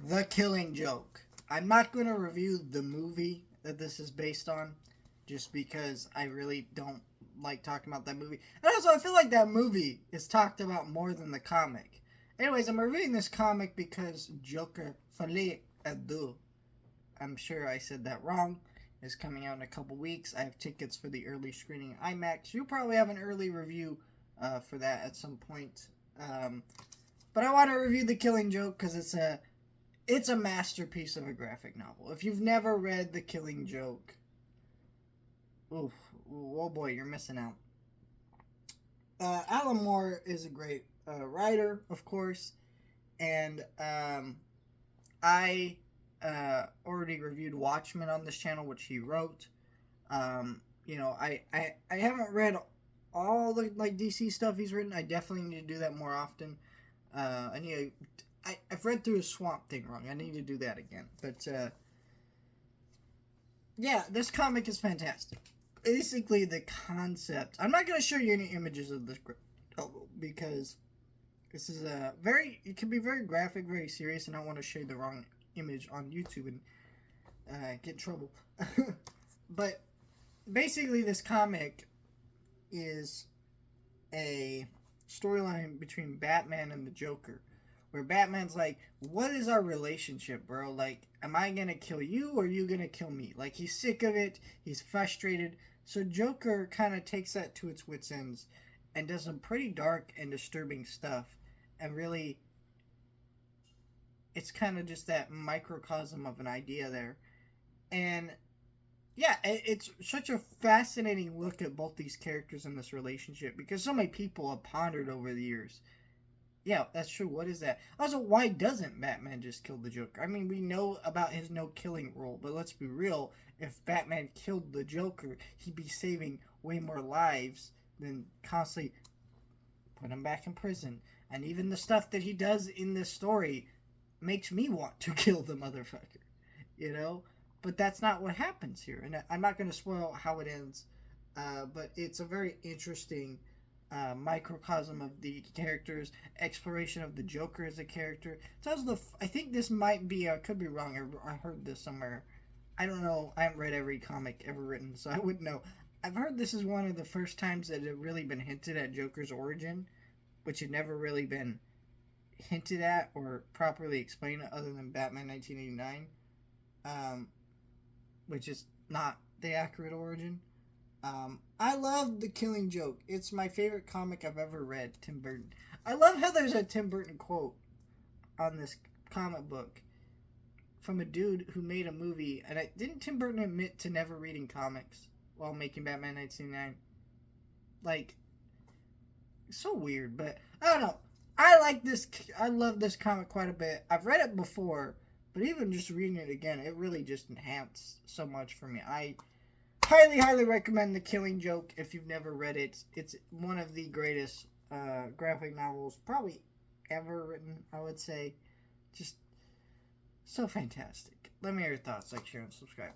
The Killing Joke. I'm not going to review the movie that this is based on, just because I really don't like talking about that movie. And also, I feel like that movie is talked about more than the comic. Anyways, I'm reviewing this comic because Joker Fallait Ado, I'm sure I said that wrong, is coming out in a couple weeks. I have tickets for the early screening IMAX. You'll probably have an early review for that at some point. But I want to review The Killing Joke because it's a masterpiece of a graphic novel. If you've never read The Killing Joke, oof, oh boy, you're missing out. Alan Moore is a great writer, of course, and I already reviewed Watchmen on this channel, which he wrote. I haven't read all the DC stuff he's written. I definitely need to do that more often. I've read through his Swamp Thing wrong. I need to do that again. But yeah, this comic is fantastic. Basically, the concept. I'm not going to show you any images of this because this is it can be very graphic, very serious, and I don't want to show you the wrong image on YouTube and get in trouble. But basically, this comic is a storyline between Batman and the Joker, where Batman's like, what is our relationship, bro? Like, am I gonna kill you or are you gonna kill me? Like, he's sick of it, he's frustrated. So Joker kind of takes that to its wits' ends and does some pretty dark and disturbing stuff. And really, it's kind of just that microcosm of an idea there. And yeah, it's such a fascinating look at both these characters in this relationship because so many people have pondered over the years. Yeah, that's true. What is that? Also, why doesn't Batman just kill the Joker? I mean, we know about his no-killing rule, but let's be real. If Batman killed the Joker, he'd be saving way more lives than constantly put him back in prison. And even the stuff that he does in this story makes me want to kill the motherfucker, you know? But that's not what happens here. And I'm not going to spoil how it ends, but it's a very interesting microcosm of the characters, exploration of the Joker as a character. It's also I think this might be, I could be wrong, I heard this somewhere. I don't know, I haven't read every comic ever written, so I wouldn't know. I've heard this is one of the first times that it had really been hinted at Joker's origin, which had never really been hinted at or properly explained other than Batman 1989, which is not the accurate origin. I love The Killing Joke. It's my favorite comic I've ever read, Tim Burton. I love how there's a Tim Burton quote on this comic book from a dude who made a movie. And didn't Tim Burton admit to never reading comics while making Batman 1989? Like, so weird, but I don't know. I love this comic quite a bit. I've read it before, but even just reading it again, it really just enhanced so much for me. I highly recommend The Killing Joke if you've never read it. It's one of the greatest graphic novels probably ever written, I would say. Just so fantastic. Let me know your thoughts. Like, share, and subscribe.